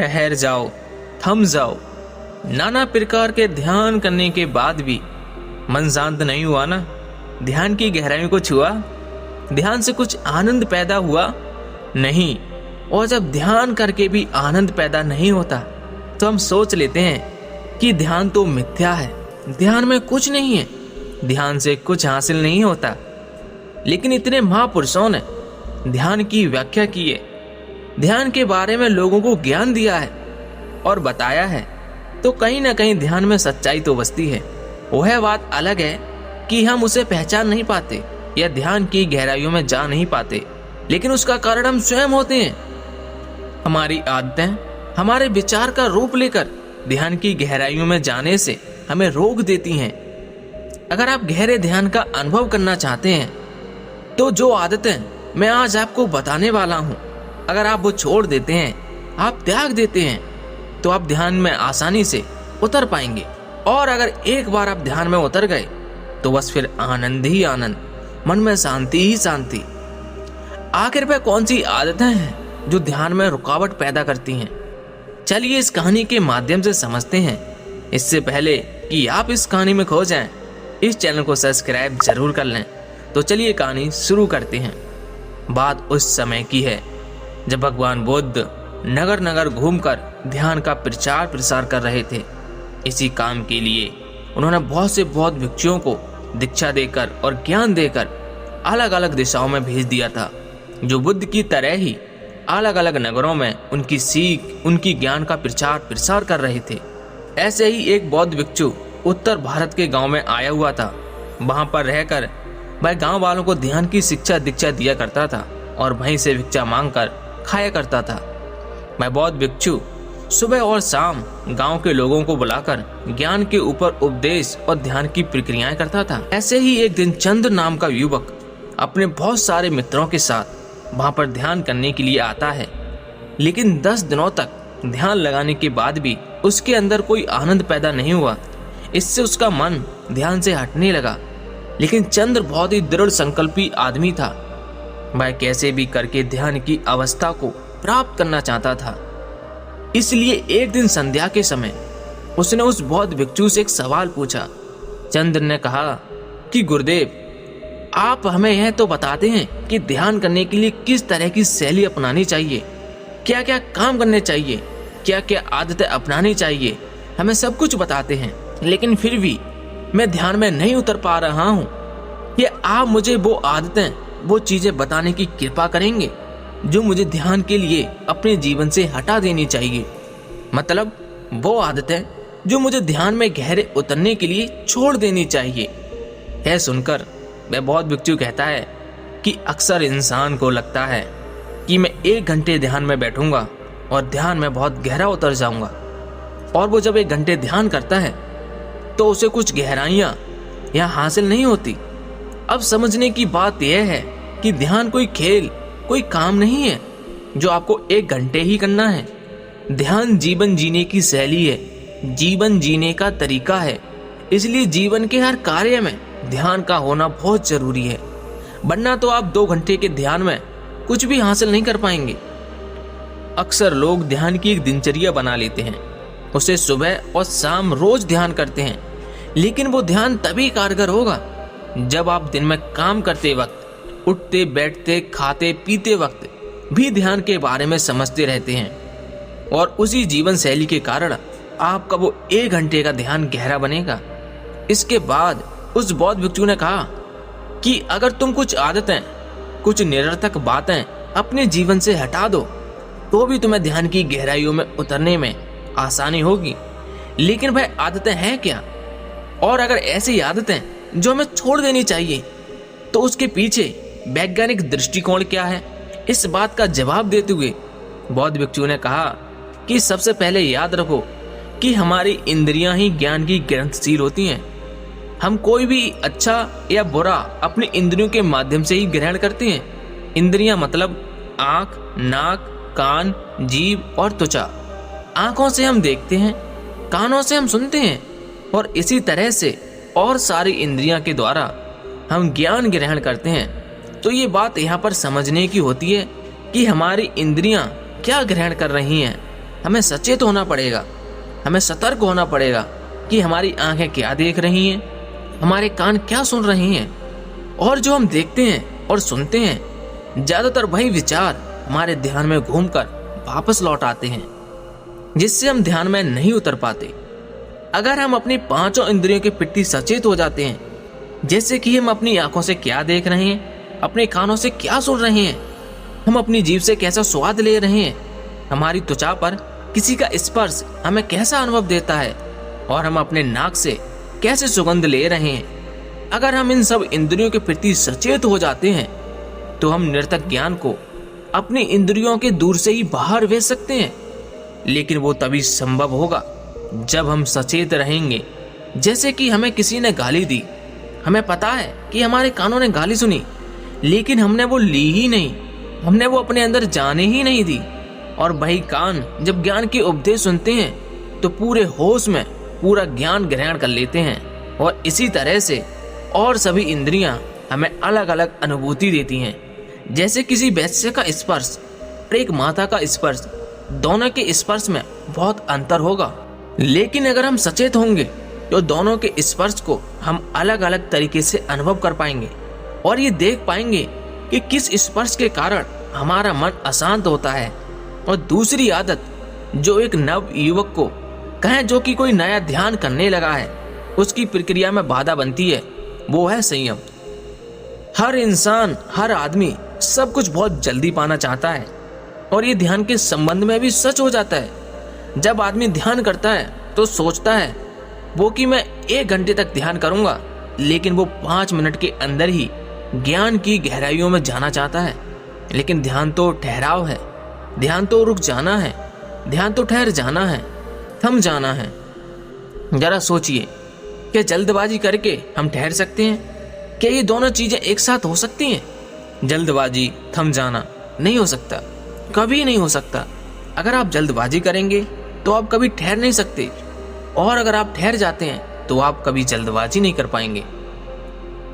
ठहर जाओ, थम जाओ। नाना प्रकार के ध्यान करने के बाद भी मन शांत नहीं हुआ ना? ध्यान की गहराइयों को छुआ? ध्यान से कुछ आनंद पैदा हुआ? नहीं। और जब ध्यान करके भी आनंद पैदा नहीं होता तो हम सोच लेते हैं कि ध्यान तो मिथ्या है, ध्यान में कुछ नहीं है, ध्यान से कुछ हासिल नहीं होता। लेकिन इतने महापुरुषों ने ध्यान की व्याख्या की है, ध्यान के बारे में लोगों को ज्ञान दिया है और बताया है, तो कहीं ना कहीं ध्यान में सच्चाई तो बसती है। वह बात अलग है कि हम उसे पहचान नहीं पाते या ध्यान की गहराइयों में जा नहीं पाते, लेकिन उसका कारण हम स्वयं होते हैं। हमारी आदतें हमारे विचार का रूप लेकर ध्यान की गहराइयों में जाने से हमें रोक देती हैं। अगर आप गहरे ध्यान का अनुभव करना चाहते हैं तो जो आदतें मैं आज आपको बताने वाला हूं, अगर आप वो छोड़ देते हैं, आप त्याग देते हैं, तो आप ध्यान में आसानी से उतर पाएंगे। और अगर एक बार आप ध्यान में उतर गए तो बस फिर आनंद ही आनंद, मन में शांति ही शांति। आखिर वह कौन सी आदतें हैं जो ध्यान में रुकावट पैदा करती हैं? चलिए इस कहानी के माध्यम से समझते हैं। इससे पहले कि आप इस कहानी में खो जाएं, इस चैनल को सब्सक्राइब जरूर कर लें। तो चलिए कहानी शुरू करते हैं। बात उस समय की है जब भगवान बुद्ध नगर नगर घूमकर ध्यान का प्रचार प्रसार कर रहे थे। इसी काम के लिए उन्होंने बहुत भिक्षुओं को दीक्षा देकर और ज्ञान देकर अलग अलग दिशाओं में भेज दिया था, जो बुद्ध की तरह ही अलग अलग नगरों में उनकी सीख, उनकी ज्ञान का प्रचार प्रसार कर रहे थे। ऐसे ही एक बौद्ध भिक्षु उत्तर भारत के गांव में आया हुआ था। वहां पर रहकर वह गांव वालों को ध्यान की शिक्षा दीक्षा दिया करता था और वहीं से भिक्षा मांगकर खाया करता था। वह बौद्ध भिक्षु सुबह और शाम गांव के लोगों को बुलाकर ज्ञान के ऊपर उपदेश और ध्यान की प्रक्रियाएं करता था। ऐसे ही एक दिन चंद्र नाम का युवक अपने बहुत सारे मित्रों के साथ वहां पर ध्यान करने के लिए आता है। लेकिन 10 दिनों तक ध्यान लगाने के बाद भी उसके अंदर कोई आनंद पैदा नहीं हुआ। इससे उसका मन ध्यान से हटने लगा। लेकिन चंद्र बहुत ही दृढ़ संकल्पी आदमी था। वह कैसे भी करके ध्यान की अवस्था को प्राप्त करना चाहता था। इसलिए एक दिन संध्या के समय उसने उस बौद्ध भिक्षु से एक सवाल पूछा। चंद्र ने कहा कि गुरुदेव, आप हमें यह तो बताते हैं कि ध्यान करने के लिए किस तरह की शैली अपनानी चाहिए, क्या क्या काम करने चाहिए, क्या क्या आदतें अपनानी चाहिए, हमें सब कुछ बताते हैं, लेकिन फिर भी मैं ध्यान में नहीं उतर पा रहा हूँ। ये आप मुझे वो आदतें, वो चीजें बताने की कृपा करेंगे जो मुझे ध्यान के लिए अपने जीवन से हटा देनी चाहिए। मतलब वो आदतें जो मुझे ध्यान में गहरे उतरने के लिए छोड़ देनी चाहिए। यह सुनकर वह बौद्ध भिक्षु कहता है कि अक्सर इंसान को लगता है कि मैं 1 घंटे ध्यान में बैठूंगा और ध्यान में बहुत गहरा उतर जाऊंगा। और वो जब 1 घंटे ध्यान करता है तो उसे कुछ गहराइयां यहाँ हासिल नहीं होती। अब समझने की बात यह है कि ध्यान कोई खेल, कोई काम नहीं है जो आपको 1 घंटे ही करना है। ध्यान जीवन जीने की शैली है, जीवन जीने का तरीका है। इसलिए जीवन के हर कार्य में ध्यान का होना बहुत जरूरी है, वरना तो आप 2 घंटे के ध्यान में कुछ भी हासिल नहीं कर पाएंगे। अक्सर लोग ध्यान की एक दिनचर्या बना लेते हैं, उसे सुबह और शाम रोज ध्यान करते हैं। लेकिन वो ध्यान तभी कारगर होगा जब आप दिन में काम करते वक्त, उठते बैठते खाते पीते वक्त भी ध्यान के बारे में समझते रहते हैं। और उसी जीवन शैली के कारण आपका वो 1 घंटे का ध्यान गहरा बनेगा। इसके बाद उस बौद्ध भिक्षु ने कहा कि अगर तुम कुछ आदतें, कुछ निरर्थक बातें अपने जीवन से हटा दो तो भी तुम्हें ध्यान की गहराइयों में उतरने में आसानी होगी। लेकिन वह आदतें हैं क्या? और अगर ऐसी आदतें जो हमें छोड़ देनी चाहिए तो उसके पीछे वैज्ञानिक दृष्टिकोण क्या है? इस बात का जवाब देते हुए बौद्ध भिक्षु ने कहा कि सबसे पहले याद रखो कि हमारी इंद्रियां ही ज्ञान की ग्रंथशील होती हैं। हम कोई भी अच्छा या बुरा अपनी इंद्रियों के माध्यम से ही ग्रहण करते हैं। इंद्रियां मतलब आंख, नाक, कान, जीभ और त्वचा। आंखों से हम देखते हैं, कानों से हम सुनते हैं और इसी तरह से और सारी इंद्रियां के द्वारा हम ज्ञान ग्रहण करते हैं। तो ये बात यहाँ पर समझने की होती है कि हमारी इंद्रियां क्या ग्रहण कर रही हैं। हमें सचेत होना पड़ेगा, हमें सतर्क होना पड़ेगा कि हमारी आंखें क्या देख रही हैं, हमारे कान क्या सुन रहे हैं, और जो हम देखते हैं और सुनते हैं ज्यादातर वही विचार हमारे ध्यान में घूमकर वापस लौट आते हैं, जिससे हम ध्यान में नहीं उतर पाते। अगर हम अपनी पांचों इंद्रियों के प्रति सचेत हो जाते हैं, जैसे कि हम अपनी आंखों से क्या देख रहे हैं, अपने कानों से क्या सुन रहे हैं, हम अपनी जीभ से कैसा स्वाद ले रहे हैं, हमारी त्वचा पर किसी का स्पर्श हमें कैसा अनुभव देता है, और हम अपने नाक से कैसे सुगंध ले रहे हैं। अगर हम इन सब इंद्रियों के प्रति सचेत हो जाते हैं तो हम निरर्थक ज्ञान को अपनी इंद्रियों के दूर से ही बाहर भेज सकते हैं। लेकिन वो तभी संभव होगा जब हम सचेत रहेंगे। जैसे कि हमें किसी ने गाली दी, हमें पता है कि हमारे कानों ने गाली सुनी, लेकिन हमने वो ली ही नहीं, हमने वो अपने अंदर जाने ही नहीं दी। और वही कान जब ज्ञान के उपदेश सुनते हैं तो पूरे होश में पूरा ज्ञान ग्रहण कर लेते हैं। और इसी तरह से और सभी इंद्रियां हमें अलग अलग अनुभूति देती हैं। जैसे किसी वैश्य का स्पर्श और एक माता का स्पर्श, दोनों के स्पर्श में बहुत अंतर होगा। लेकिन अगर हम सचेत होंगे तो दोनों के स्पर्श को हम अलग अलग तरीके से अनुभव कर पाएंगे और ये देख पाएंगे कि किस स्पर्श के कारण हमारा मन अशांत होता है। और दूसरी आदत जो एक नव युवक को कहें, जो कि कोई नया ध्यान करने लगा है, उसकी प्रक्रिया में बाधा बनती है, वो है संयम। हर इंसान, हर आदमी सब कुछ बहुत जल्दी पाना चाहता है, और ये ध्यान के संबंध में भी सच हो जाता है। जब आदमी ध्यान करता है तो सोचता है वो कि मैं 1 घंटे तक ध्यान करूंगा, लेकिन वो 5 मिनट के अंदर ही ज्ञान की गहराइयों में जाना चाहता है। लेकिन ध्यान तो ठहराव है, ध्यान तो रुक जाना है, ध्यान तो ठहर जाना है, थम जाना है। जरा सोचिए, क्या जल्दबाजी करके हम ठहर सकते हैं? क्या ये दोनों चीजें एक साथ हो सकती हैं? जल्दबाजी, थम जाना नहीं हो सकता, कभी नहीं हो सकता। अगर आप जल्दबाजी करेंगे तो आप कभी ठहर नहीं सकते, और अगर आप ठहर जाते हैं तो आप कभी जल्दबाजी नहीं कर पाएंगे।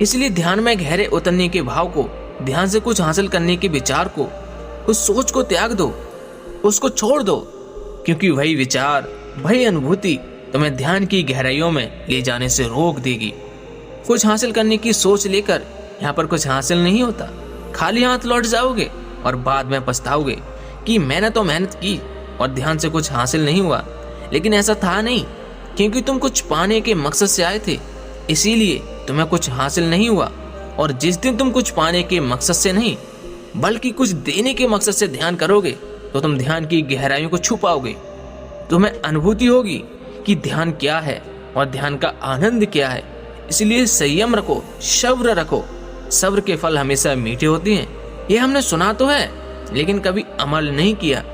इसलिए ध्यान में गहरे उतरने के भाव को, ध्यान से कुछ हासिल करने के विचार को, उस सोच को त्याग दो, उसको छोड़ दो, क्योंकि वही विचार, वही अनुभूति तुम्हें ध्यान की गहराइयों में ले जाने से रोक देगी। कुछ हासिल करने की सोच लेकर यहाँ पर कुछ हासिल नहीं होता, खाली हाथ लौट जाओगे और बाद में पछताओगे कि मैंने तो मेहनत की और ध्यान से कुछ हासिल नहीं हुआ। लेकिन ऐसा था नहीं, क्योंकि तुम कुछ पाने के मकसद से आए थे, इसीलिए तुम्हें कुछ हासिल नहीं हुआ। और जिस दिन तुम कुछ पाने के मकसद से नहीं बल्कि कुछ देने के मकसद से ध्यान करोगे तो तुम ध्यान की गहराइयों को छू पाओगे। तुम्हें अनुभूति होगी कि ध्यान क्या है और ध्यान का आनंद क्या है। इसलिए संयम रखो, सब्र रखो। सब्र के फल हमेशा मीठे होते हैं, ये हमने सुना तो है लेकिन कभी अमल नहीं किया।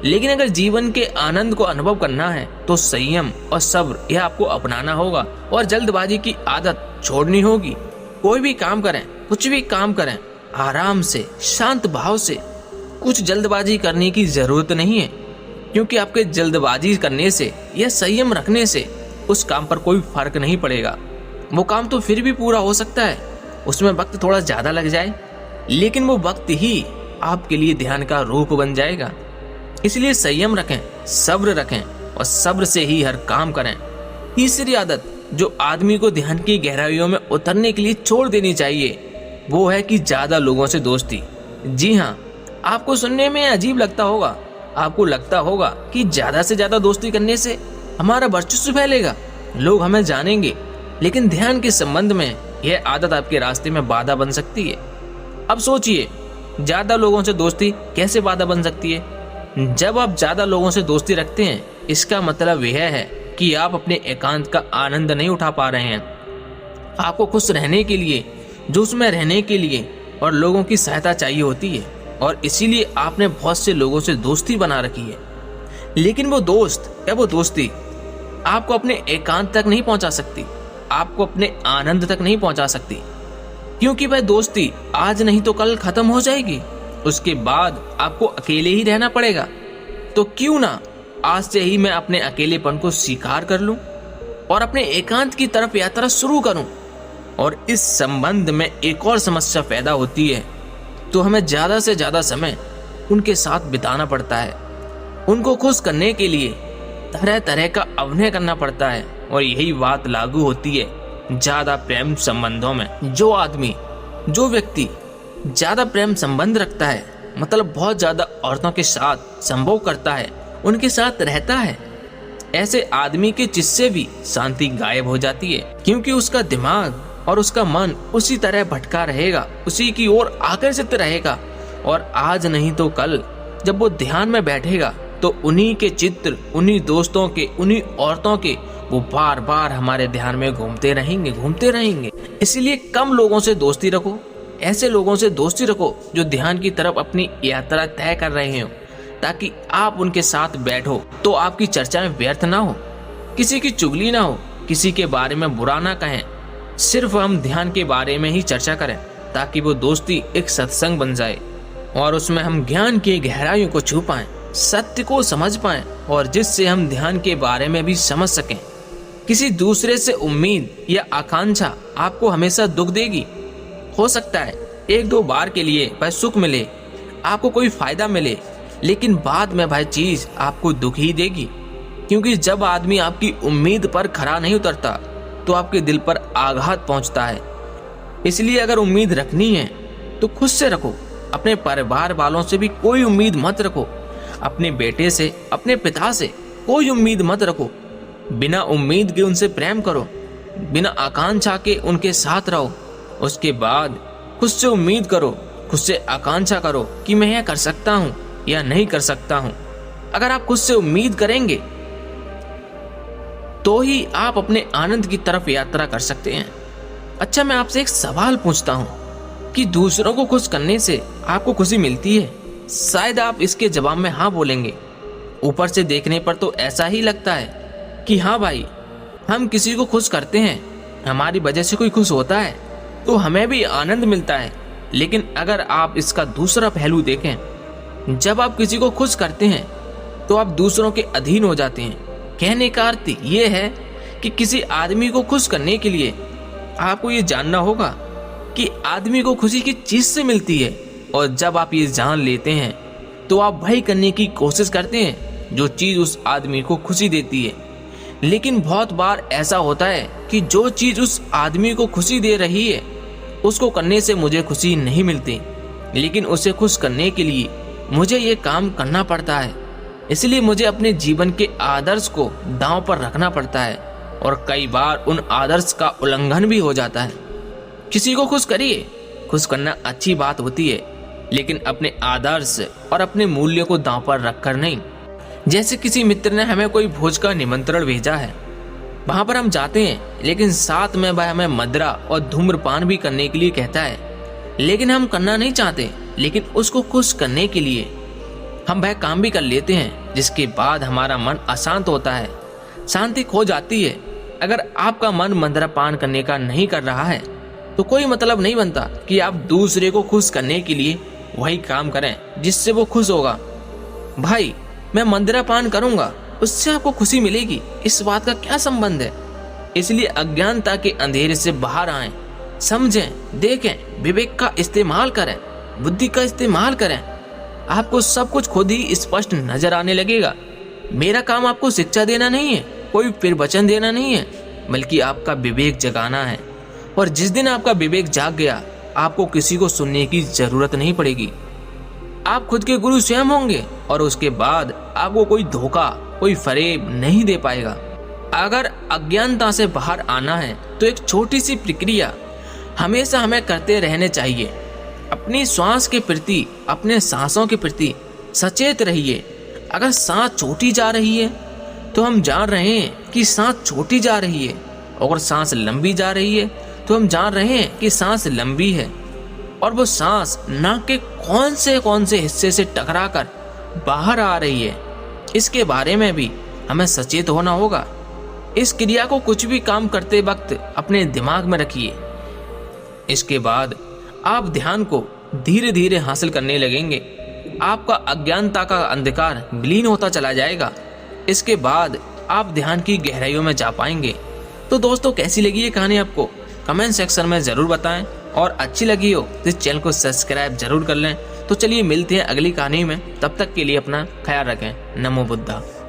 लेकिन अगर जीवन के आनंद को अनुभव करना है तो संयम और सब्र यह आपको अपनाना होगा, और जल्दबाजी की आदत छोड़नी होगी। कोई भी काम करें, कुछ भी काम करें, आराम से, शांत भाव से। कुछ जल्दबाजी करने की जरूरत नहीं है, क्योंकि आपके जल्दबाजी करने से या संयम रखने से उस काम पर कोई फर्क नहीं पड़ेगा। वो काम तो फिर भी पूरा हो सकता है, उसमें वक्त थोड़ा ज्यादा लग जाए, लेकिन वो वक्त ही आपके लिए ध्यान का रूप बन जाएगा। इसलिए संयम रखें, सब्र रखें और सब्र से ही हर काम करें। तीसरी आदत जो आदमी को ध्यान की गहराइयों में उतरने के लिए छोड़ देनी चाहिए वो है कि ज्यादा लोगों से दोस्ती। जी हाँ, आपको सुनने में अजीब लगता होगा, आपको लगता होगा कि ज्यादा से ज्यादा दोस्ती करने से हमारा वर्चस्व फैलेगा, लोग हमें जानेंगे। लेकिन ध्यान के संबंध में यह आदत आपके रास्ते में बाधा बन सकती है। अब सोचिए, ज्यादा लोगों से दोस्ती कैसे बाधा बन सकती है? जब आप ज्यादा लोगों से दोस्ती रखते हैं, इसका मतलब यह है कि आप अपने एकांत का आनंद नहीं उठा पा रहे हैं। आपको खुश रहने के लिए, जोश में रहने के लिए और लोगों की सहायता चाहिए होती है, और इसीलिए आपने बहुत से लोगों से दोस्ती बना रखी है। लेकिन वो दोस्त या वो दोस्ती आपको अपने एकांत तक नहीं पहुंचा सकती, आपको अपने आनंद तक नहीं पहुंचा सकती, क्योंकि वह दोस्ती आज नहीं तो कल खत्म हो जाएगी। उसके बाद आपको अकेले ही रहना पड़ेगा। तो क्यों ना आज से ही मैं अपने अकेलेपन को स्वीकार कर लूं और अपने एकांत की तरफ यात्रा शुरू करूं। और इस संबंध में एक और समस्या पैदा होती है, तो हमें ज्यादा से ज्यादा समय उनके साथ बिताना पड़ता है। उनको खुश करने के लिए तरह तरह का अभिनय करना पड़ता है। और यही बात लागू होती है ज्यादा प्रेम संबंधों में। जो व्यक्ति ज्यादा प्रेम संबंध रखता है, मतलब बहुत ज्यादा औरतों के साथ संभोग करता है, उनके साथ रहता है, ऐसे आदमी के चित्त से भी शांति गायब हो जाती है, क्योंकि उसका दिमाग और उसका मन उसी तरह भटका रहेगा, उसी की ओर आकर्षित रहेगा। और आज नहीं तो कल जब वो ध्यान में बैठेगा तो उन्हीं के चित्र, उन्हीं दोस्तों के, उन्हीं औरतों के वो बार बार हमारे ध्यान में घूमते रहेंगे। इसलिए कम लोगों से दोस्ती रखो, ऐसे लोगों से दोस्ती रखो जो ध्यान की तरफ अपनी यात्रा तय कर रहे हो, ताकि आप उनके साथ बैठो तो आपकी चर्चा में व्यर्थ ना हो, किसी की चुगली ना हो, किसी के बारे में बुरा ना कहें, सिर्फ हम ध्यान के बारे में ही चर्चा करें, ताकि वो दोस्ती एक सत्संग बन जाए और उसमें हम ज्ञान की गहराइयों को छू पाएं, सत्य को समझ पाएं, और जिससे हम ध्यान के बारे में भी समझ सकें। किसी दूसरे से उम्मीद या आकांक्षा आपको हमेशा दुख देगी। हो सकता है एक दो बार के लिए भाई सुख मिले, आपको कोई फायदा मिले, लेकिन बाद में भाई चीज आपको दुख ही देगी, क्योंकि जब आदमी आपकी उम्मीद पर खरा नहीं उतरता तो आपके दिल पर आघात पहुंचता है। इसलिए अगर उम्मीद रखनी है तो खुद से रखो, अपने परिवार वालों से भी कोई उम्मीद मत रखो, अपने बेटे से, अपने पिता से कोई उम्मीद मत रखो। बिना उम्मीद के उनसे प्रेम करो, बिना आकांक्षा के उनके साथ रहो। उसके बाद खुद से उम्मीद करो, खुद से आकांक्षा करो कि मैं यह कर सकता हूँ या नहीं कर सकता हूँ। अगर आप खुद से उम्मीद करेंगे तो ही आप अपने आनंद की तरफ यात्रा कर सकते हैं। अच्छा, मैं आपसे एक सवाल पूछता हूँ कि दूसरों को खुश करने से आपको खुशी मिलती है? शायद आप इसके जवाब में हाँ बोलेंगे। ऊपर से देखने पर तो ऐसा ही लगता है कि हाँ भाई, हम किसी को खुश करते हैं, हमारी वजह से कोई खुश होता है तो हमें भी आनंद मिलता है। लेकिन अगर आप इसका दूसरा पहलू देखें, जब आप किसी को खुश करते हैं तो आप दूसरों के अधीन हो जाते हैं। कहने का अर्थ ये है कि किसी आदमी को खुश करने के लिए आपको ये जानना होगा कि आदमी को खुशी किस चीज से मिलती है, और जब आप ये जान लेते हैं तो आप वही करने की कोशिश करते हैं जो चीज उस आदमी को खुशी देती है। लेकिन बहुत बार ऐसा होता है कि जो चीज उस आदमी को खुशी दे रही है उसको करने से मुझे खुशी नहीं मिलती, लेकिन उसे खुश करने के लिए मुझे ये काम करना पड़ता है। इसलिए मुझे अपने जीवन के आदर्श को दांव पर रखना पड़ता है, और कई बार उन आदर्श का उल्लंघन भी हो जाता है। किसी को खुश करिए, खुश करना अच्छी बात होती है, लेकिन अपने आदर्श और अपने मूल्यों को दांव पर रखकर नहीं। जैसे किसी मित्र ने हमें कोई भोज का निमंत्रण भेजा है, वहां पर हम जाते हैं, लेकिन साथ में वह हमें मदिरा और धूम्रपान भी करने के लिए कहता है, लेकिन हम करना नहीं चाहते, लेकिन उसको खुश करने के लिए हम वह काम भी कर लेते हैं, जिसके बाद हमारा मन अशांत होता है, शांति खो जाती है। अगर आपका मन मदिरापान करने का नहीं कर रहा है तो कोई मतलब नहीं बनता कि आप दूसरे को खुश करने के लिए वही काम करें जिससे वो खुश होगा। भाई, मैं मदिरापान करूंगा, उससे आपको खुशी मिलेगी, इस बात का क्या संबंध है? इसलिए अज्ञानता के अंधेरे से बाहर आएं, समझें, देखें, विवेक का इस्तेमाल करें, बुद्धि का इस्तेमाल करें। आपको सब कुछ खुद ही स्पष्ट नजर आने लगेगा। मेरा काम आपको शिक्षा देना नहीं है, कोई प्रवचन देना नहीं है, बल्कि आपका विवेक जगाना है। और जिस दिन आपका विवेक जाग गया, आपको किसी को सुनने की जरूरत नहीं पड़ेगी। आप खुद के गुरु स्वयं होंगे, और उसके बाद आपको कोई धोखा, कोई फरेब नहीं दे पाएगा। अगर अज्ञानता से बाहर आना है तो एक छोटी सी प्रक्रिया हमेशा हमें करते रहने चाहिए। अपनी श्वास के प्रति, अपने सांसों के प्रति सचेत रहिए। अगर सांस छोटी जा रही है तो हम जान रहे हैं कि सांस छोटी जा रही है, अगर सांस लंबी जा रही है तो हम जान रहे हैं कि सांस लंबी है। और वो सांस नाक के कौन से हिस्से से टकराकर बाहर आ रही है, इसके बारे में भी हमें सचेत होना होगा। इस क्रिया को कुछ भी काम करते वक्त अपने दिमाग में रखिए। इसके बाद आप ध्यान को धीरे धीरे हासिल करने लगेंगे। आपका अज्ञानता का अंधकार विलीन होता चला जाएगा। इसके बाद आप ध्यान की गहराइयों में जा पाएंगे। तो दोस्तों, कैसी लगी ये कहानी आपको? कमेंट सेक्शन में जरूर बताएं, और अच्छी लगी हो तो इस चैनल को सब्सक्राइब जरूर कर लें तो चलिए मिलते हैं अगली कहानी में, तब तक के लिए अपना ख्याल रखें। नमो बुद्धा।